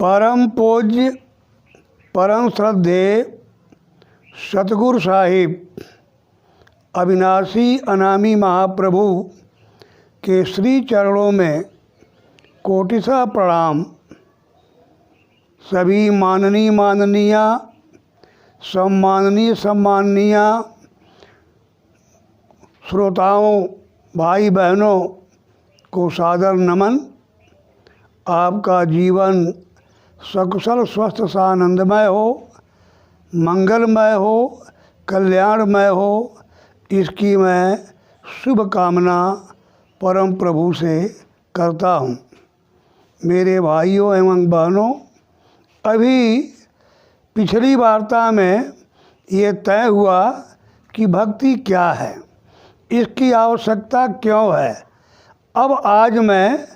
परम पूज्य परम श्रद्धेय सतगुरु साहिब अविनाशी अनामी महाप्रभु के श्री चरणों में कोटिशः प्रणाम। सभी माननीय सम्माननीय श्रोताओं भाई बहनों को सादर नमन। आपका जीवन सकुशल स्वस्थ सानंदमय हो, मंगलमय हो, कल्याणमय हो, इसकी मैं शुभ कामना परम प्रभु से करता हूँ। मेरे भाइयों एवं बहनों, अभी पिछली वार्ता में ये तय हुआ कि भक्ति क्या है, इसकी आवश्यकता क्यों है। अब आज मैं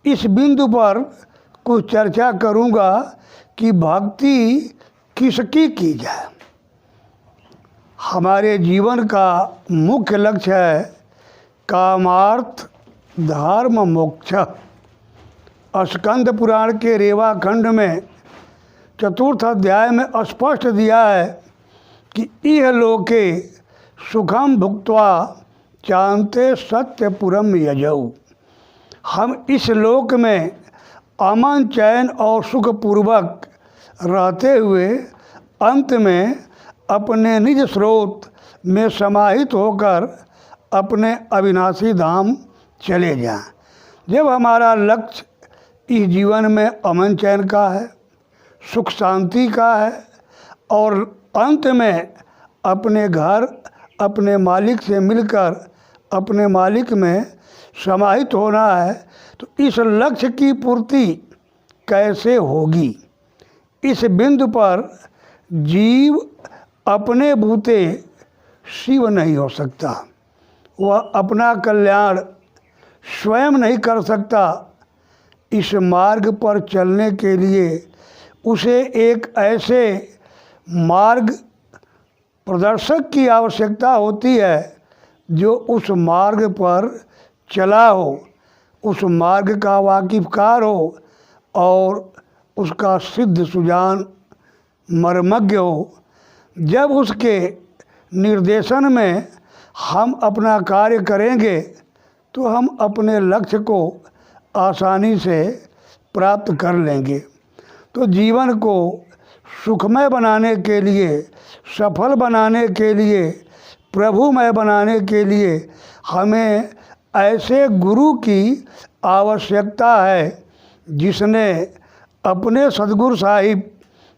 इस बिंदु पर कुछ चर्चा करूंगा कि भक्ति किसकी की जाए। हमारे जीवन का मुख्य लक्ष्य है कामार्थ धर्म मोक्ष। स्कंद पुराण के रेवा खंड में चतुर्थ अध्याय में स्पष्ट दिया है कि इह लोके सुखम भुक्त्वा चान्ते सत्यपुरम यजौ। हम इस लोक में अमन चैन और सुखपूर्वक रहते हुए अंत में अपने निज स्रोत में समाहित होकर अपने अविनाशी धाम चले जाएं। जब हमारा लक्ष्य इस जीवन में अमन चैन का है, सुख शांति का है और अंत में अपने घर अपने मालिक से मिलकर अपने मालिक में समाहित होना है, तो इस लक्ष्य की पूर्ति कैसे होगी। इस बिंदु पर जीव अपने बूते शिव नहीं हो सकता। वह अपना कल्याण स्वयं नहीं कर सकता। इस मार्ग पर चलने के लिए उसे एक ऐसे मार्ग प्रदर्शक की आवश्यकता होती है जो उस मार्ग पर चला हो, उस मार्ग का वाकिफकार हो और उसका सिद्ध सुजान मर्मज्ञ हो। जब उसके निर्देशन में हम अपना कार्य करेंगे तो हम अपने लक्ष्य को आसानी से प्राप्त कर लेंगे। तो जीवन को सुखमय बनाने के लिए, सफल बनाने के लिए, प्रभुमय बनाने के लिए हमें ऐसे गुरु की आवश्यकता है जिसने अपने सद्गुरु साहिब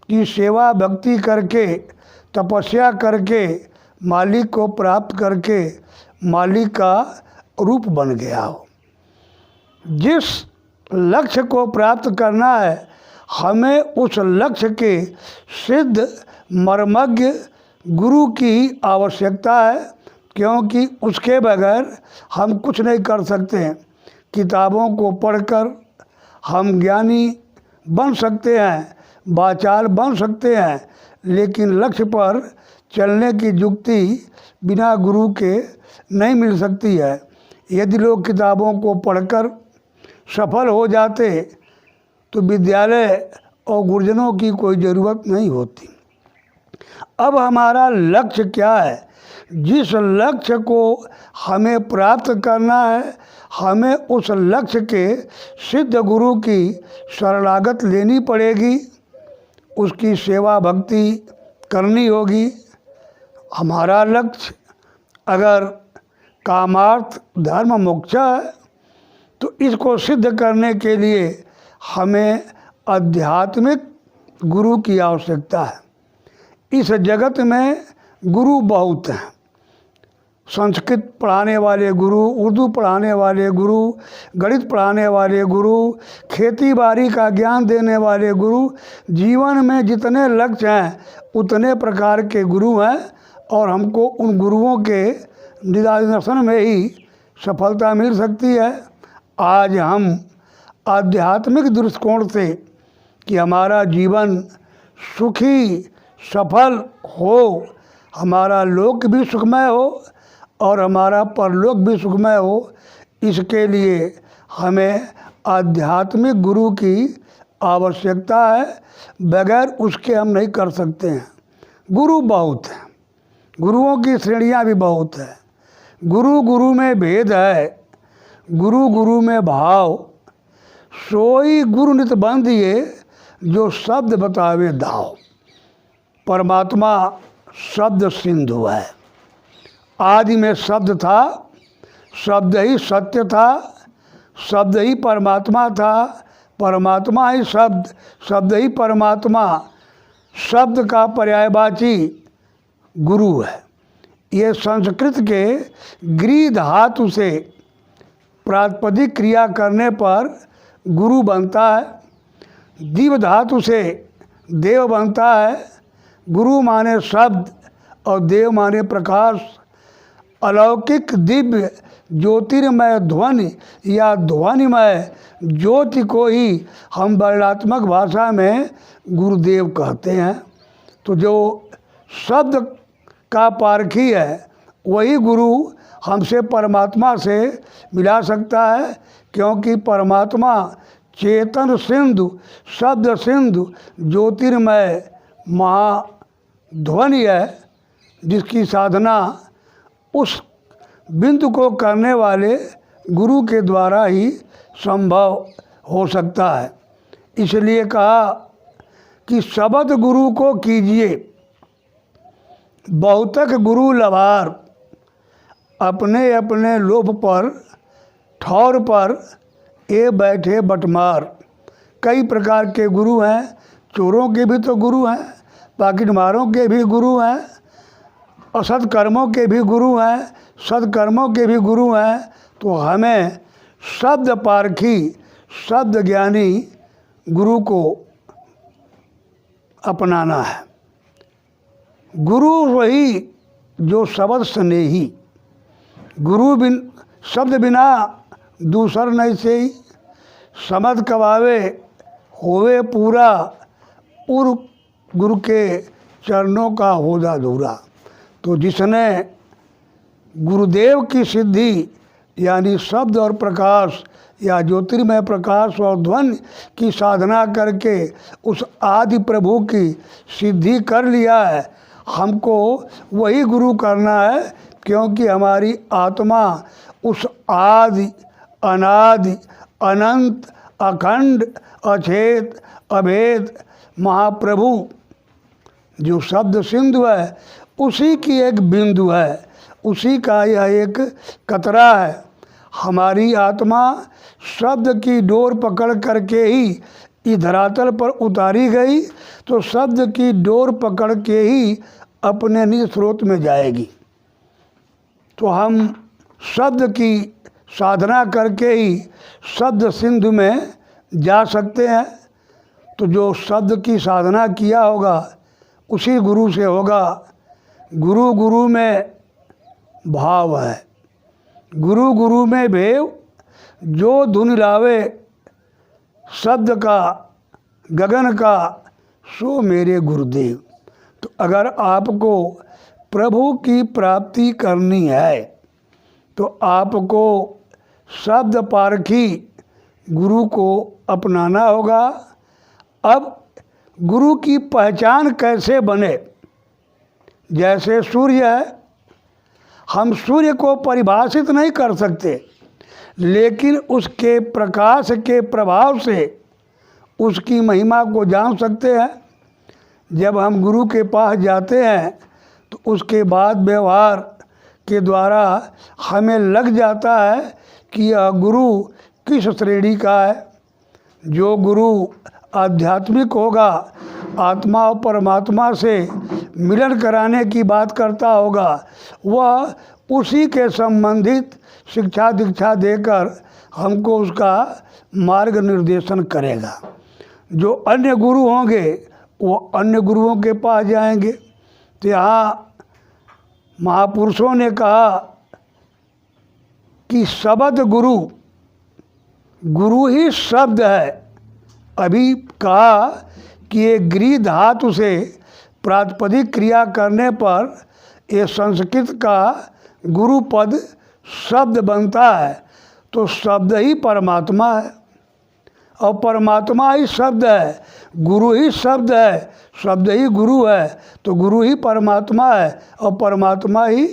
की सेवा भक्ति करके, तपस्या करके, मालिक को प्राप्त करके मालिक का रूप बन गया हो। जिस लक्ष्य को प्राप्त करना है हमें उस लक्ष्य के सिद्ध मर्मज्ञ गुरु की आवश्यकता है, क्योंकि उसके बगैर हम कुछ नहीं कर सकते हैं। किताबों को पढ़कर हम ज्ञानी बन सकते हैं, वाचाल बन सकते हैं, लेकिन लक्ष्य पर चलने की युक्ति बिना गुरु के नहीं मिल सकती है। यदि लोग किताबों को पढ़कर सफल हो जाते तो विद्यालय और गुरुजनों की कोई ज़रूरत नहीं होती। अब हमारा लक्ष्य क्या है? जिस लक्ष्य को हमें प्राप्त करना है हमें उस लक्ष्य के सिद्ध गुरु की शरणागत लेनी पड़ेगी, उसकी सेवा भक्ति करनी होगी। हमारा लक्ष्य अगर कामार्थ धर्म मोक्ष है तो इसको सिद्ध करने के लिए हमें आध्यात्मिक गुरु की आवश्यकता है। इस जगत में गुरु बहुत हैं। संस्कृत पढ़ाने वाले गुरु, उर्दू पढ़ाने वाले गुरु, गणित पढ़ाने वाले गुरु, खेती बाड़ी का ज्ञान देने वाले गुरु, जीवन में जितने लक्ष्य हैं उतने प्रकार के गुरु हैं और हमको उन गुरुओं के निदर्शन में ही सफलता मिल सकती है। आज हम आध्यात्मिक दृष्टिकोण से कि हमारा जीवन सुखी सफल हो, हमारा लोक भी सुखमय हो और हमारा परलोक भी सुखमय हो, इसके लिए हमें आध्यात्मिक गुरु की आवश्यकता है, बगैर उसके हम नहीं कर सकते हैं। गुरु बहुत हैं, गुरुओं की श्रेणियाँ भी बहुत हैं। गुरु गुरु में भेद है, गुरु गुरु में भाव, सोई गुरु नित बंधिए, जो शब्द बतावे दाव। परमात्मा शब्द सिंधु है। आदि में शब्द था, शब्द ही सत्य था, शब्द ही परमात्मा था, परमात्मा ही शब्द, शब्द ही परमात्मा। शब्द का पर्यायवाची गुरु है। ये संस्कृत के गृह धातु से प्रातिपदिक क्रिया करने पर गुरु बनता है। दिव्य धातु से देव बनता है। गुरु माने शब्द और देव माने प्रकाश। अलौकिक दिव्य ज्योतिर्मय ध्वनि या ध्वनिमय ज्योति को ही हम वर्णात्मक भाषा में गुरुदेव कहते हैं। तो जो शब्द का पारखी है वही गुरु हमसे परमात्मा से मिला सकता है, क्योंकि परमात्मा चेतन सिंधु, शब्द सिंधु, ज्योतिर्मय महाध्वनि है, जिसकी साधना उस बिंदु को करने वाले गुरु के द्वारा ही संभव हो सकता है। इसलिए कहा कि शब्द गुरु को कीजिए, बहुतक गुरु लभार, अपने अपने लोभ पर ठौर पर ए बैठे बटमार। कई प्रकार के गुरु हैं। चोरों के भी तो गुरु हैं, पाकिटमारों के भी गुरु हैं, असद कर्मों के भी गुरु हैं, सदकर्मों के भी गुरु हैं। तो हमें शब्द पारखी, शब्द ज्ञानी गुरु को अपनाना है। गुरु वही जो शब्द स्नेही, गुरु शब्द बिना दूसर नहीं से ही, समझ कबावे होवे पूरा, उर गुरु के चरणों का होदा अधूरा। तो जिसने गुरुदेव की सिद्धि यानी शब्द और प्रकाश या ज्योतिर्मय प्रकाश और ध्वनि की साधना करके उस आदि प्रभु की सिद्धि कर लिया है, हमको वही गुरु करना है, क्योंकि हमारी आत्मा उस आदि अनादि अनंत अखंड अछेद अभेद महाप्रभु जो शब्द सिंधु है उसी की एक बिंदु है, उसी का यह एक कतरा है। हमारी आत्मा शब्द की डोर पकड़ करके ही इस धरातल पर उतारी गई, तो शब्द की डोर पकड़ के ही अपने निज स्रोत में जाएगी। तो हम शब्द की साधना करके ही शब्द सिंधु में जा सकते हैं। तो जो शब्द की साधना किया होगा उसी गुरु से होगा। गुरु गुरु में भाव है, गुरु गुरु में भेव, जो धुन लावे शब्द का गगन का, सो मेरे गुरुदेव। तो अगर आपको प्रभु की प्राप्ति करनी है तो आपको शब्द पारखी गुरु को अपनाना होगा। अब गुरु की पहचान कैसे बने? जैसे सूर्य है, हम सूर्य को परिभाषित नहीं कर सकते, लेकिन उसके प्रकाश के प्रभाव से उसकी महिमा को जान सकते हैं। जब हम गुरु के पास जाते हैं तो उसके बाद व्यवहार के द्वारा हमें लग जाता है कि यह गुरु किस श्रेणी का है। जो गुरु आध्यात्मिक होगा, आत्मा और परमात्मा से मिलन कराने की बात करता होगा, वह उसी के संबंधित शिक्षा दीक्षा देकर हमको उसका मार्ग निर्देशन करेगा। जो अन्य गुरु होंगे वो अन्य गुरुओं के पास जाएंगे। तो यहाँ महापुरुषों ने कहा कि शब्द गुरु, गुरु ही शब्द है। अभी कहा कि ये गृह धातु से प्रातिपदिक क्रिया करने पर ये संस्कृत का गुरु पद शब्द बनता है। तो शब्द ही परमात्मा है। और परमात्मा ही शब्द है, गुरु ही शब्द है, शब्द ही गुरु है, तो गुरु ही परमात्मा है और परमात्मा ही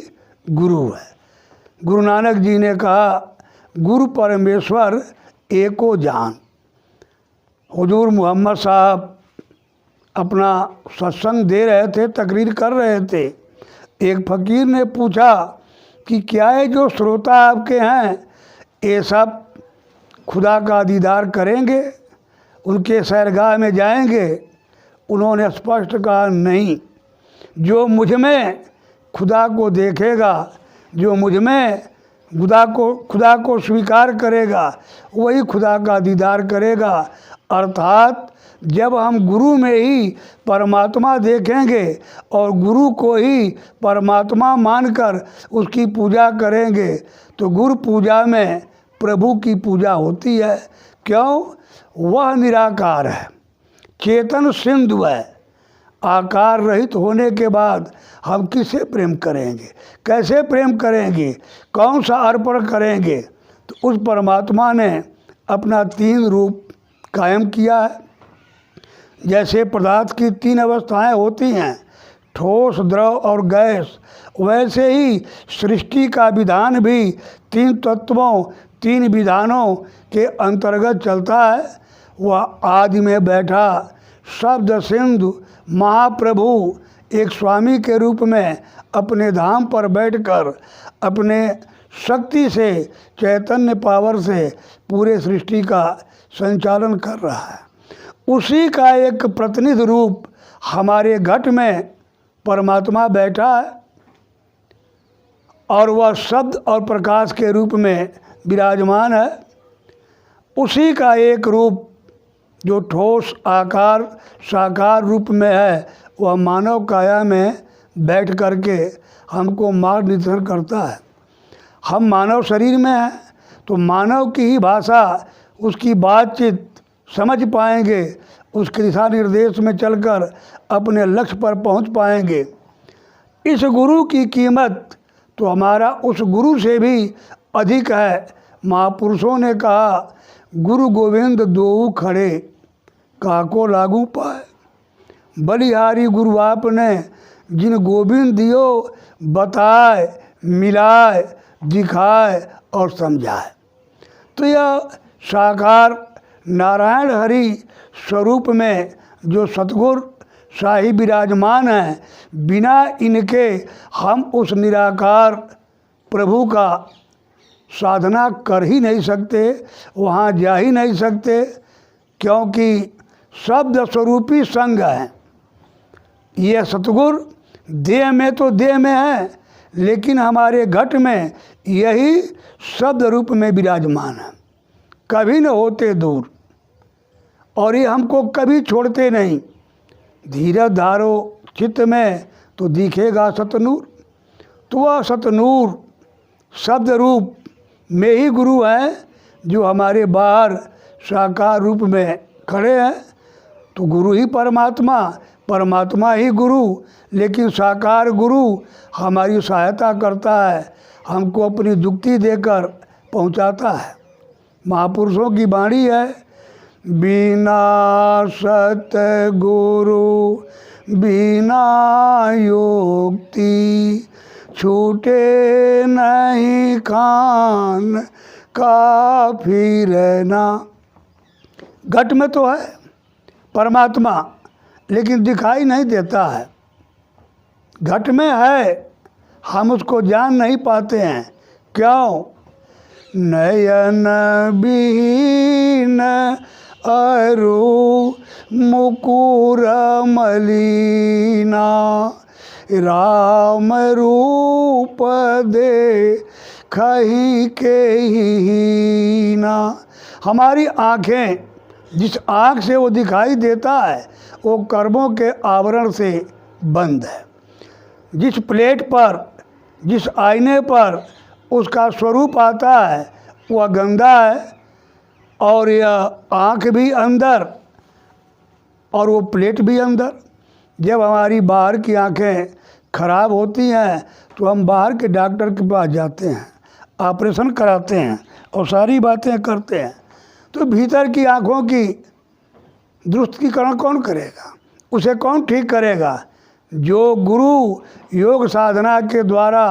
गुरु है। गुरु नानक जी ने कहा गुरु परमेश्वर एको जान। हुजूर मोहम्मद साहब अपना सत्संग दे रहे थे, तकरीर कर रहे थे। एक फ़कीर ने पूछा कि क्या है जो श्रोता आपके हैं ये सब खुदा का दीदार करेंगे, उनके सैरगाह में जाएंगे? उन्होंने स्पष्ट कहा नहीं, जो मुझ में खुदा को देखेगा, जो मुझ में खुदा को स्वीकार करेगा वही खुदा का दीदार करेगा। अर्थात जब हम गुरु में ही परमात्मा देखेंगे और गुरु को ही परमात्मा मानकर उसकी पूजा करेंगे तो गुरु पूजा में प्रभु की पूजा होती है। क्यों? वह निराकार है, चेतन सिंधु है। आकार रहित होने के बाद हम किससे प्रेम करेंगे, कैसे प्रेम करेंगे, कौन सा अर्पण करेंगे? तो उस परमात्मा ने अपना 3 रूप कायम किया है। जैसे पदार्थ की 3 अवस्थाएं होती हैं, ठोस, द्रव और गैस, वैसे ही सृष्टि का विधान भी 3 तत्वों, 3 विधानों के अंतर्गत चलता है। वह आदि में बैठा शब्द सिंधु महाप्रभु एक स्वामी के रूप में अपने धाम पर बैठकर अपने शक्ति से, चैतन्य पावर से पूरे सृष्टि का संचालन कर रहा है। उसी का एक प्रतिनिधि रूप हमारे घट में परमात्मा बैठा है और वह शब्द और प्रकाश के रूप में विराजमान है। उसी का एक रूप जो ठोस आकार साकार रूप में है वह मानव काया में बैठ करके हमको मार्गदर्शन करता है। हम मानव शरीर में हैं तो मानव की ही भाषा, उसकी बातचीत समझ पाएंगे, उसके दिशा निर्देश में चलकर अपने लक्ष्य पर पहुंच पाएंगे। इस गुरु की कीमत तो हमारा उस गुरु से भी अधिक है। महापुरुषों ने कहा गुरु गोविंद दोऊ खड़े काको लागू पाए। बलिहारी गुरु आपने जिन गोविंद दियो बताए, मिलाए, दिखाए और समझाए। तो यह साकार नारायण हरि स्वरूप में जो सतगुरु शाही विराजमान हैं, बिना इनके हम उस निराकार प्रभु का साधना कर ही नहीं सकते, वहाँ जा ही नहीं सकते, क्योंकि शब्द स्वरूपी संग है। ये सतगुरु देह में तो देह में है, लेकिन हमारे घट में यही शब्द रूप में विराजमान है, कभी न होते दूर, और ये हमको कभी छोड़ते नहीं। धीरज धारो चित्त में तो दिखेगा सतनूर। तो वह सतनूर शब्द रूप में ही गुरु हैं जो हमारे बाहर साकार रूप में खड़े हैं। तो गुरु ही परमात्मा, परमात्मा ही गुरु, लेकिन साकार गुरु हमारी सहायता करता है, हमको अपनी युक्ति देकर पहुंचाता है। महापुरुषों की वाणी है, बिना सतगुरु बिना युक्ति छूटे नहीं खान का फिरना। घट में तो है परमात्मा, लेकिन दिखाई नहीं देता है। घट में है, हम उसको जान नहीं पाते हैं। क्यों? नयन बीन अरु मुकुर मलिना राम रूप दे खही के हीना। हमारी आँखें, जिस आँख से वो दिखाई देता है वो कर्मों के आवरण से बंद है। जिस प्लेट पर, जिस आईने पर उसका स्वरूप आता है वह गंदा है, और यह आँख भी अंदर और वो प्लेट भी अंदर। जब हमारी बाहर की आँखें खराब होती हैं तो हम बाहर के डॉक्टर के पास जाते हैं, ऑपरेशन कराते हैं और सारी बातें करते हैं। तो भीतर की आँखों की दुरुस्तीकरण कौन करेगा, उसे कौन ठीक करेगा? जो गुरु योग साधना के द्वारा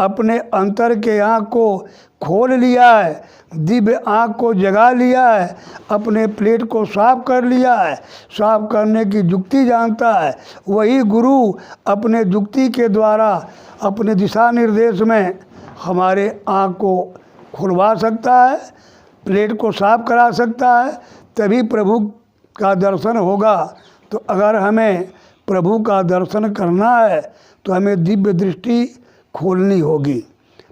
अपने अंतर के आँख को खोल लिया है, दिव्य आँख को जगा लिया है, अपने प्लेट को साफ कर लिया है, साफ करने की युक्ति जानता है, वही गुरु अपने युक्ति के द्वारा अपने दिशा निर्देश में हमारे आँख को खुलवा सकता है, प्लेट को साफ करा सकता है, तभी प्रभु का दर्शन होगा। तो अगर हमें प्रभु का दर्शन करना है तो हमें दिव्य दृष्टि खोलनी होगी,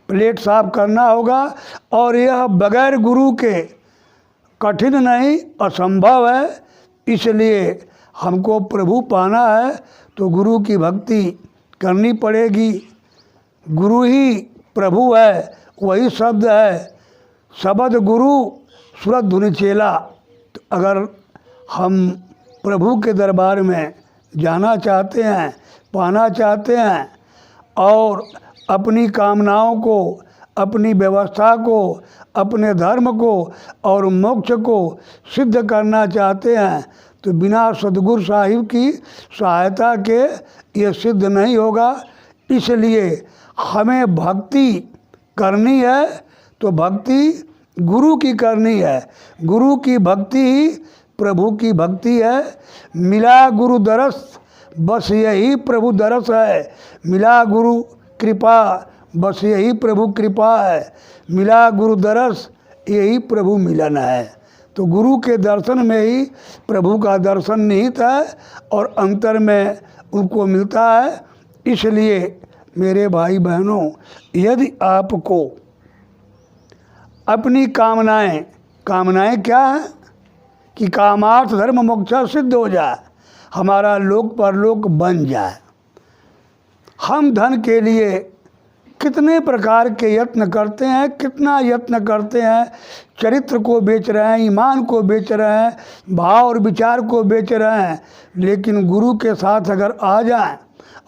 प्लेट साफ करना होगा, और यह बगैर गुरु के कठिन नहीं, असंभव है। इसलिए हमको प्रभु पाना है तो गुरु की भक्ति करनी पड़ेगी। गुरु ही प्रभु है, वही शब्द है, शब्द गुरु सूरत धुनि चेला। तो अगर हम प्रभु के दरबार में जाना चाहते हैं, पाना चाहते हैं, और अपनी कामनाओं को, अपनी व्यवस्था को, अपने धर्म को और मोक्ष को सिद्ध करना चाहते हैं, तो बिना सद्गुरु साहिब की सहायता के ये सिद्ध नहीं होगा। इसलिए हमें भक्ति करनी है तो भक्ति गुरु की करनी है। गुरु की भक्ति ही प्रभु की भक्ति है। मिला गुरु दरस बस यही प्रभु दरस है, मिला गुरु कृपा बस यही प्रभु कृपा है, मिला गुरु दरस यही प्रभु मिलन है। तो गुरु के दर्शन में ही प्रभु का दर्शन निहित है और अंतर में उनको मिलता है। इसलिए मेरे भाई बहनों, यदि आपको अपनी कामनाएं क्या है कि कामार्थ धर्म मोक्ष सिद्ध हो जाए, हमारा लोक परलोक बन जाए। हम धन के लिए कितने प्रकार के यत्न करते हैं, कितना यत्न करते हैं, चरित्र को बेच रहे हैं, ईमान को बेच रहे हैं, भाव और विचार को बेच रहे हैं। लेकिन गुरु के साथ अगर आ जाएं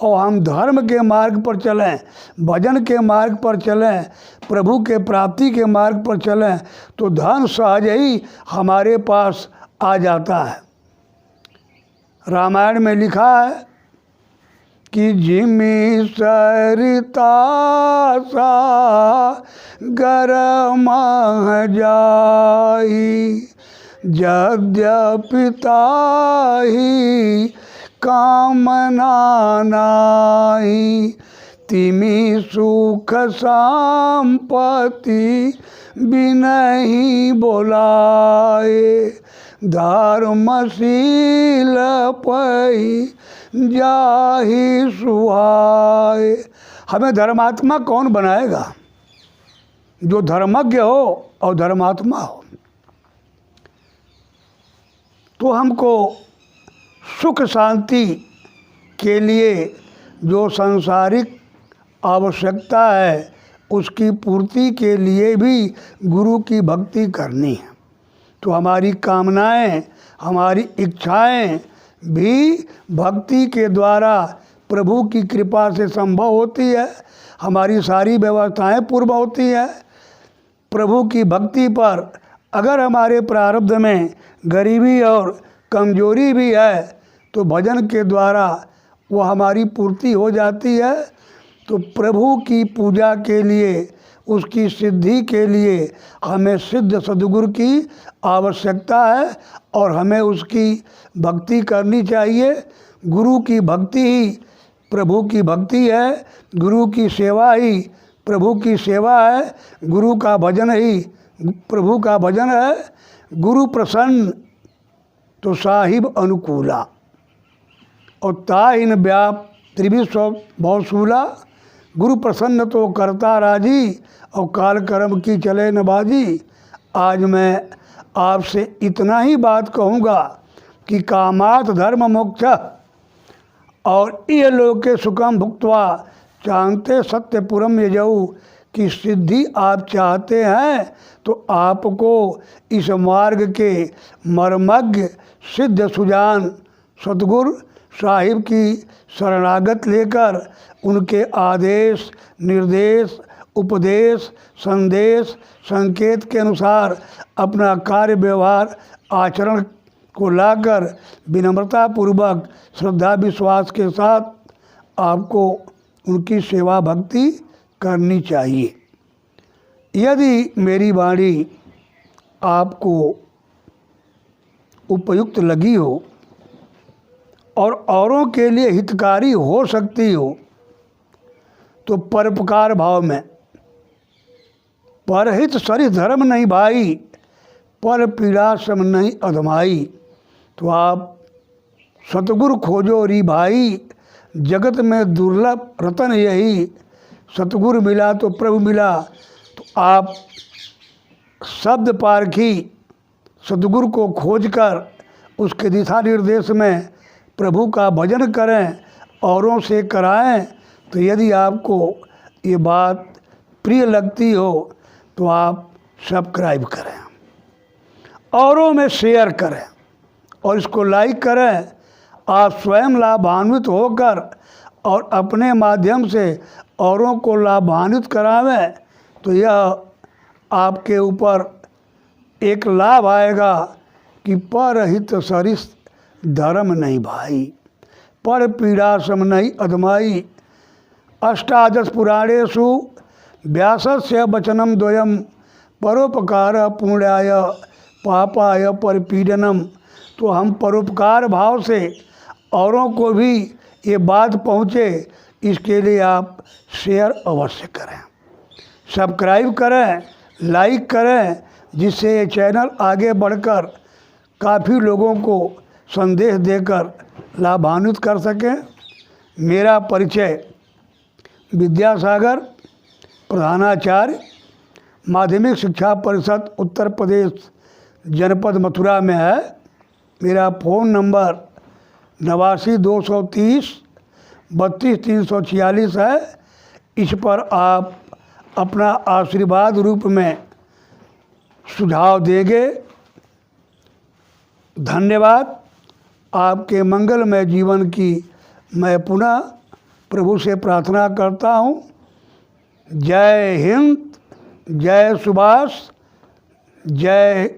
और हम धर्म के मार्ग पर चलें, भजन के मार्ग पर चलें, प्रभु के प्राप्ति के मार्ग पर चलें, तो धन सहज ही हमारे पास आ जाता है। रामायण में लिखा है कि जिमि सरिता सा गरम जाई, यद्यपि ताहि कामना नाहि, तिमि सुख संपत्ति बिनहि बोलाए, धर्मशील पै जाहि सुहाए। हमें धर्मात्मा कौन बनाएगा? जो धर्मज्ञ हो और धर्मात्मा हो। तो हमको सुख शांति के लिए जो सांसारिक आवश्यकता है उसकी पूर्ति के लिए भी गुरु की भक्ति करनी है। तो हमारी कामनाएं, हमारी इच्छाएं भी भक्ति के द्वारा प्रभु की कृपा से संभव होती है। हमारी सारी व्यवस्थाएं पूर्ण होती है। प्रभु की भक्ति पर अगर हमारे प्रारब्ध में गरीबी और कमजोरी भी है तो भजन के द्वारा वो हमारी पूर्ति हो जाती है। तो प्रभु की पूजा के लिए, उसकी सिद्धि के लिए हमें सिद्ध सद्गुरु की आवश्यकता है और हमें उसकी भक्ति करनी चाहिए। गुरु की भक्ति ही प्रभु की भक्ति है, गुरु की सेवा ही प्रभु की सेवा है, गुरु का भजन ही प्रभु का भजन है। गुरु प्रसन्न तो साहिब अनुकूला, और ताइन व्याप त्रिविश्व बहुशूला। गुरु प्रसन्न तो करता राजी, और काल कर्म की चले न बाजी। आज मैं आपसे इतना ही बात कहूँगा कि कामार्थ धर्म मोक्ष और ये लोके सुखम भुक्त्वा चाहते सत्यपुरम यजऊ की सिद्धि आप चाहते हैं तो आपको इस मार्ग के मर्मज्ञ सिद्ध सुजान सतगुरु साहिब की शरणागत लेकर उनके आदेश निर्देश, उपदेश, संदेश, संकेत के अनुसार अपना कार्य व्यवहार आचरण को लाकर विनम्रता पूर्वक श्रद्धा विश्वास के साथ आपको उनकी सेवा भक्ति करनी चाहिए। यदि मेरी वाणी आपको उपयुक्त लगी हो और औरों के लिए हितकारी हो सकती हो तो परोपकार भाव में, परहित सरिस धर्म नहीं भाई, पर पीड़ा सम नहीं अधमाई, तो आप सतगुरु खोजो री भाई, जगत में दुर्लभ रतन यही, सतगुरु मिला तो प्रभु मिला। तो आप शब्द पारखी सतगुरु को खोजकर उसके दिशा निर्देश में प्रभु का भजन करें, औरों से कराएं। तो यदि आपको ये बात प्रिय लगती हो तो आप सब्सक्राइब करें, औरों में शेयर करें और इसको लाइक करें। आप स्वयं लाभान्वित होकर और अपने माध्यम से औरों को लाभान्वित करावें तो यह आपके ऊपर एक लाभ आएगा कि परहित सरिस धर्म नहीं भाई, पर पीड़ा सम नहीं अधमाई। अष्टादश पुराणेषु व्यासस्य वचनम द्वयम, परोपकार पुण्याय पापाय परपीडनम। तो हम परोपकार भाव से औरों को भी ये बात पहुँचे, इसके लिए आप शेयर अवश्य करें, सब्सक्राइब करें, लाइक करें, जिससे ये चैनल आगे बढ़कर काफ़ी लोगों को संदेश देकर लाभान्वित कर सकें। मेरा परिचय विद्यासागर, प्रधानाचार्य, माध्यमिक शिक्षा परिषद उत्तर प्रदेश जनपद मथुरा में है। मेरा फ़ोन नंबर 89-230 32-346 है। इस पर आप अपना आशीर्वाद रूप में सुझाव देंगे। धन्यवाद। आपके मंगलमय जीवन की मैं पुनः प्रभु से प्रार्थना करता हूँ। जय हिंद, जय सुभाष, जय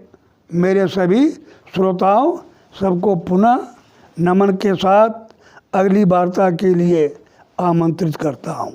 मेरे सभी श्रोताओं, सबको पुनः नमन के साथ अगली वार्ता के लिए आमंत्रित करता हूँ।